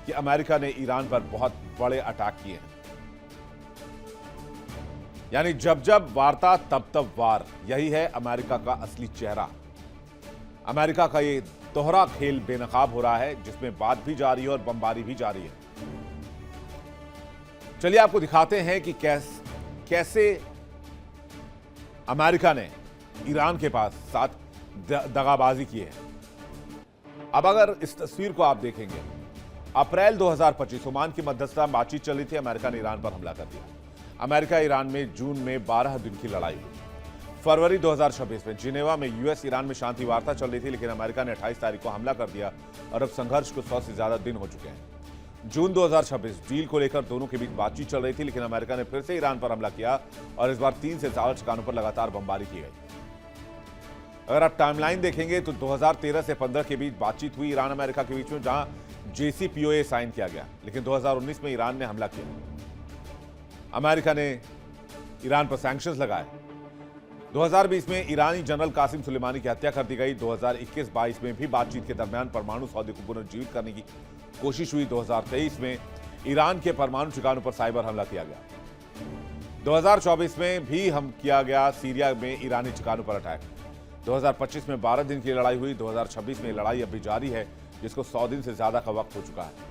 कि अमेरिका ने ईरान पर बहुत बड़े अटैक किए हैं। यानी जब जब वार्ता तब तब वार, यही है अमेरिका का असली चेहरा। अमेरिका का ये दोहरा खेल बेनकाब हो रहा है, जिसमें बात भी जारी है और बमबारी भी जारी है। चलिए आपको दिखाते हैं कि कैसे अमेरिका ने ईरान के पास साथ दगाबाजी की है। अब अगर इस तस्वीर को आप देखेंगे, अप्रैल 2025 ओमान की मध्यस्थता में बातचीत चल रही थी, अमेरिका ने ईरान पर हमला कर दिया। अमेरिका ईरान में जून में 12 दिन की लड़ाई हुई। फरवरी 2026 में जिनेवा में यूएस ईरान में शांति वार्ता चल रही थी, लेकिन अमेरिका ने 28 तारीख को हमला कर दिया और अब संघर्ष को 100 से ज्यादा दिन हो चुके हैं। जून 2026 डील को लेकर दोनों के बीच बातचीत चल रही थी, लेकिन अमेरिका ने फिर से ईरान पर हमला किया और इस बार 3 से 4 ठिकानों पर लगातार बमबारी की गई। अगर आप टाइमलाइन देखेंगे तो 2013 से 15 के बीच बातचीत हुई ईरान अमेरिका के बीच में, जहां JCPOA साइन किया गया, लेकिन 2019 में ईरान ने हमला किया। अमेरिका ने ईरान पर सैंक्शंस लगाए। 2020 में ईरानी जनरल कासिम सुलेमानी की हत्या कर दी गई। 2021-22 में भी बातचीत के दरमियान परमाणु सौदे को पुनर्जीवित करने की कोशिश हुई। 2023 में ईरान के परमाणु ठिकानों पर साइबर हमला किया गया। 2024 में भी हम किया गया सीरिया में ईरानी ठिकानों पर अटैक। 2025 में 12 दिन की लड़ाई हुई। 2026 में लड़ाई अभी जारी है, जिसको 100 दिन से ज्यादा का वक्त हो चुका है।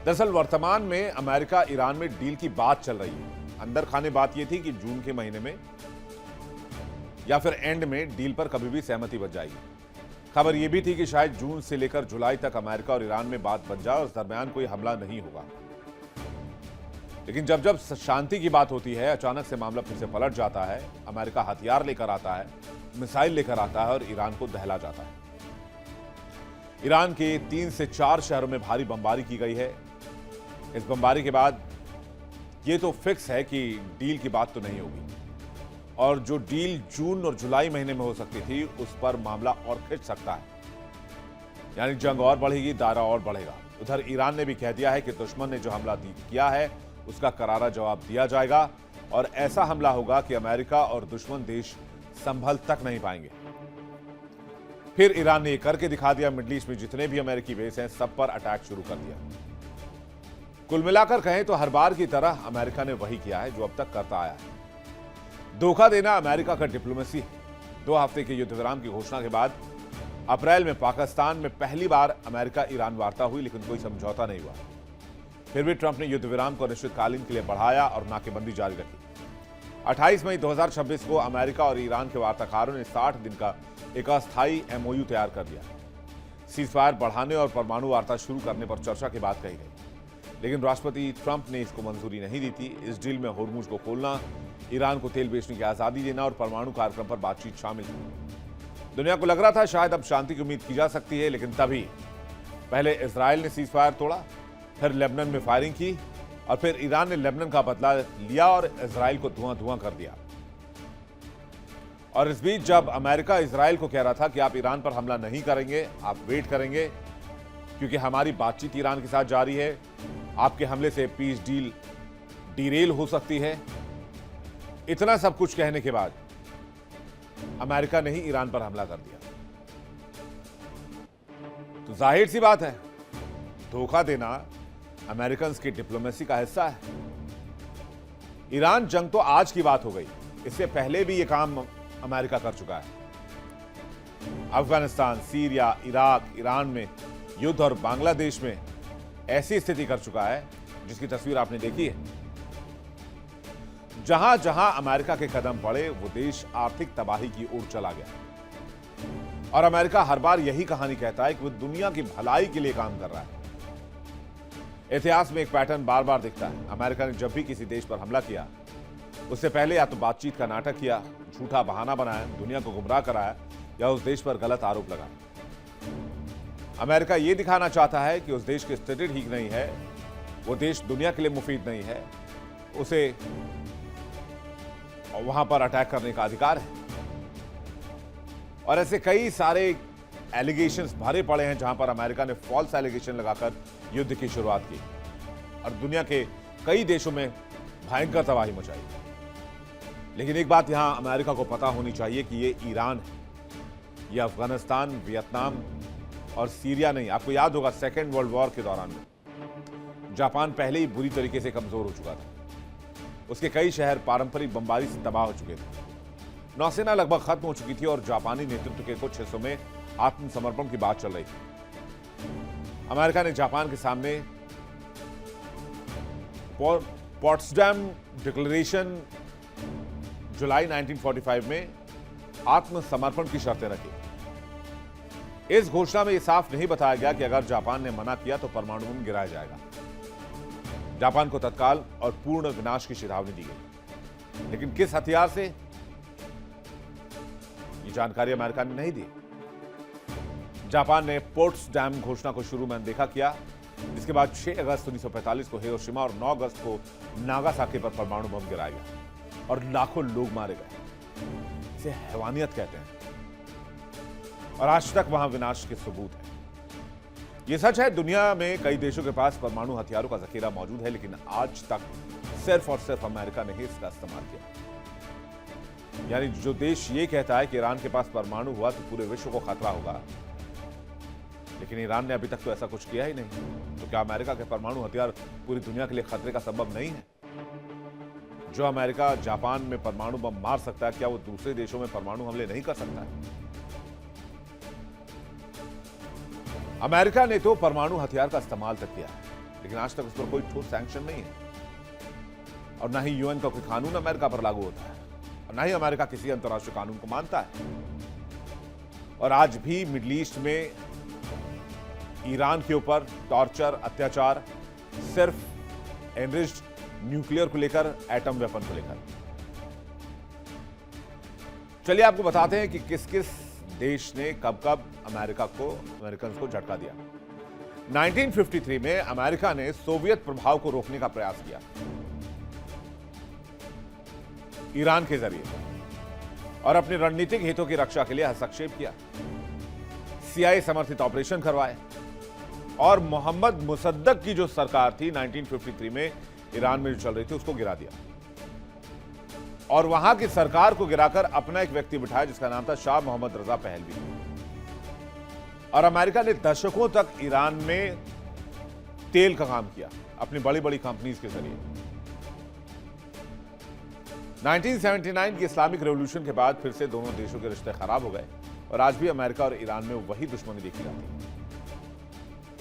दरअसल वर्तमान में अमेरिका ईरान में डील की बात चल रही है। अंदर खाने बात यह थी कि जून के महीने में या फिर एंड में डील पर कभी भी सहमति बन जाएगी। खबर यह भी थी कि शायद जून से लेकर जुलाई तक अमेरिका और ईरान में बात बन जाए और इस दरमियान कोई हमला नहीं होगा। लेकिन जब जब शांति की बात होती है, अचानक से मामला फिर से पलट जाता है। अमेरिका हथियार लेकर आता है, मिसाइल लेकर आता है और ईरान को दहला जाता है। ईरान के 3 से 4 शहरों में भारी बमबारी की गई है। इस बमबारी के बाद यह तो फिक्स है कि डील की बात तो नहीं होगी, और जो डील जून और जुलाई महीने में हो सकती थी, उस पर मामला और खिंच सकता है। यानी जंग और बढ़ेगी, दायरा और बढ़ेगा। उधर ईरान ने भी कह दिया है कि दुश्मन ने जो हमला किया है, उसका करारा जवाब दिया जाएगा और ऐसा हमला होगा कि अमेरिका और दुश्मन देश संभल तक नहीं पाएंगे। फिर ईरान ने यह करके दिखा दिया। मिडिल ईस्ट में जितने भी अमेरिकी बेस हैं, सब पर अटैक शुरू कर दिया। कुल मिलाकर कहें तो हर बार की तरह अमेरिका ने वही किया है जो अब तक करता आया है। धोखा देना अमेरिका का डिप्लोमेसी है। 2 हफ्ते के युद्ध विराम की घोषणा के बाद अप्रैल में पाकिस्तान में पहली बार अमेरिका ईरान वार्ता हुई, लेकिन कोई समझौता नहीं हुआ। फिर भी ट्रंप ने युद्ध विराम को अनिश्चितकालीन के लिए बढ़ाया और नाकेबंदी जारी रखी। 28 मई 2026 को अमेरिका और ईरान के वार्ताकारों ने 60 दिन का एक अस्थायी MOU तैयार कर दिया। सीजफायर बढ़ाने और परमाणु वार्ता शुरू करने पर चर्चा की बात कही गई, लेकिन राष्ट्रपति ट्रंप ने इसको मंजूरी नहीं दी थी। इस डील में होर्मुज को खोलना, ईरान को तेल बेचने की आजादी देना और परमाणु कार्यक्रम पर बातचीत शामिल थी। दुनिया को लग रहा था शायद अब शांति की उम्मीद की जा सकती है, लेकिन तभी पहले इजराइल ने सीजफायर तोड़ा, फिर लेबनान में फायरिंग की और फिर ईरान ने लेबनान का बदला लिया और इजराइल को धुआं कर दिया। और इस बीच जब अमेरिका इजराइल को कह रहा था कि आप ईरान पर हमला नहीं करेंगे, आप वेट करेंगे, क्योंकि हमारी बातचीत ईरान के साथ जारी है, आपके हमले से पीस डील डिरेल हो सकती है, इतना सब कुछ कहने के बाद अमेरिका ने ही ईरान पर हमला कर दिया। तो जाहिर सी बात है, धोखा देना अमेरिकन की डिप्लोमेसी का हिस्सा है। ईरान जंग तो आज की बात हो गई, इससे पहले भी यह काम अमेरिका कर चुका है। अफगानिस्तान, सीरिया, इराक, ईरान में युद्ध और बांग्लादेश में ऐसी स्थिति कर चुका है जिसकी तस्वीर आपने देखी है। जहां जहां अमेरिका के कदम पड़े, वो देश आर्थिक तबाही की ओर चला गया। और अमेरिका हर बार यही कहानी कहता है कि वो दुनिया की भलाई के लिए काम कर रहा है। इतिहास में एक पैटर्न बार बार दिखता है। अमेरिका ने जब भी किसी देश पर हमला किया, उससे पहले या तो बातचीत का नाटक किया, झूठा बहाना बनाया, दुनिया को गुमराह कराया, या उस देश पर गलत आरोप लगाया। अमेरिका यह दिखाना चाहता है कि उस देश की स्थिति ठीक नहीं है, वो देश दुनिया के लिए मुफीद नहीं है, उसे वहां पर अटैक करने का अधिकार है। और ऐसे कई सारे एलिगेशंस भरे पड़े हैं जहां पर अमेरिका ने फॉल्स एलिगेशन लगाकर युद्ध की शुरुआत की और दुनिया के कई देशों में भयंकर तबाही मचाई। लेकिन एक बात यहां अमेरिका को पता होनी चाहिए कि ये ईरान है, ये अफगानिस्तान, वियतनाम और सीरिया नहीं। आपको याद होगा सेकेंड वर्ल्ड वॉर के दौरान में जापान पहले ही बुरी तरीके से कमजोर हो चुका था। उसके कई शहर पारंपरिक बमबारी से तबाह हो चुके थे। नौसेना लगभग खत्म हो चुकी थी और जापानी नेतृत्व के कुछ हिस्सों में आत्मसमर्पण की बात चल रही थी। अमेरिका ने जापान के सामने पोट्सडैम डिक्लेरेशन जुलाई 1945 में आत्मसमर्पण की शर्तें रखी। इस घोषणा में यह साफ नहीं बताया गया कि अगर जापान ने मना किया तो परमाणु बम गिराया जाएगा। जापान को तत्काल और पूर्ण विनाश की चेतावनी दी गई, लेकिन किस हथियार से, ये जानकारी अमेरिका ने नहीं दी। जापान ने पोट्सडैम घोषणा को शुरू में अनदेखा किया, जिसके बाद 6 अगस्त 1945 को हिरोशिमा और 9 अगस्त को नागासाकी पर परमाणु बम गिराया गया और लाखों लोग मारे गए। इसे हैवानियत कहते हैं और आज तक वहां विनाश के सबूत हैं। यह सच है, दुनिया में कई देशों के पास परमाणु हथियारों का जखीरा मौजूद है, लेकिन आज तक सिर्फ और सिर्फ अमेरिका ने ही इसका इस्तेमाल किया। यानी जो देश ये कहता है कि ईरान के पास परमाणु हुआ तो पूरे विश्व को खतरा होगा, लेकिन ईरान ने अभी तक तो ऐसा कुछ किया ही नहीं। तो क्या अमेरिका के परमाणु हथियार पूरी दुनिया के लिए खतरे का सबब नहीं है? जो अमेरिका जापान में परमाणु बम मार सकता है, क्या वो दूसरे देशों में परमाणु हमले नहीं कर सकता है? अमेरिका ने तो परमाणु हथियार का इस्तेमाल तक किया, लेकिन आज तक उस पर कोई ठोस सैंक्शन नहीं है और ना ही यूएन का कोई कानून अमेरिका पर लागू होता है और ना ही अमेरिका किसी अंतर्राष्ट्रीय कानून को मानता है। और आज भी मिडिल ईस्ट में ईरान के ऊपर टॉर्चर, अत्याचार सिर्फ एनरिच्ड न्यूक्लियर को लेकर, एटम वेपन को लेकर। चलिए आपको बताते हैं कि किस किस देश ने कब कब अमेरिकन को झटका दिया। 1953 में अमेरिका ने सोवियत प्रभाव को रोकने का प्रयास किया ईरान के जरिए और अपने रणनीतिक हितों की रक्षा के लिए हस्तक्षेप किया। CIA समर्थित ऑपरेशन करवाए और मोहम्मद मुसद्दक की जो सरकार थी 1953 में ईरान में जो चल रही थी उसको गिरा दिया और वहां की सरकार को गिराकर अपना एक व्यक्ति बिठाया जिसका नाम था शाह मोहम्मद रजा पहलवी। और अमेरिका ने दशकों तक ईरान में तेल का काम किया अपनी बड़ी बड़ी कंपनीज के जरिए। 1979 की इस्लामिक रेवोल्यूशन के बाद फिर से दोनों देशों के रिश्ते खराब हो गए और आज भी अमेरिका और ईरान में वही दुश्मनी देखी जाती है।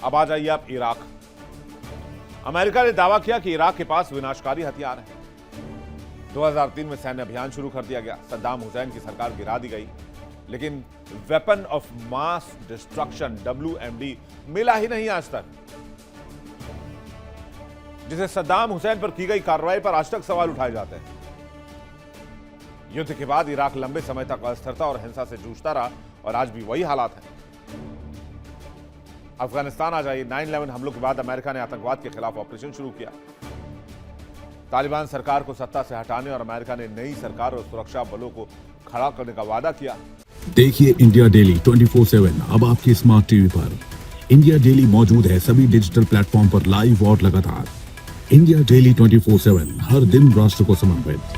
अब आ जाइए आप इराक। अमेरिका ने दावा किया कि इराक के पास विनाशकारी हथियार है। 2003 में सैन्य अभियान शुरू कर दिया गया। सद्दाम हुसैन की सरकार गिरा दी गई, लेकिन weapon of mass destruction WMD मिला ही नहीं आज तक, जिसे सद्दाम हुसैन पर की गई कार्रवाई पर आज तक सवाल उठाए जाते हैं। युद्ध के बाद इराक लंबे समय तक अस्थिरता और हिंसा से जूझता रहा और आज भी वही हालात है। अफगानिस्तान आ जाइए। 9/11 हमलों के बाद अमेरिका ने आतंकवाद के खिलाफ ऑपरेशन शुरू किया। तालिबान सरकार को सत्ता से हटाने और अमेरिका ने नई सरकार और सुरक्षा बलों को खड़ा करने का वादा किया। देखिए इंडिया डेली 24/7 अब आपके स्मार्ट टीवी पर। इंडिया डेली मौजूद है सभी डिजिटल प्लेटफॉर्म पर लाइव और लगातार। इंडिया डेली 24/7 हर दिन राष्ट्र को समर्पित।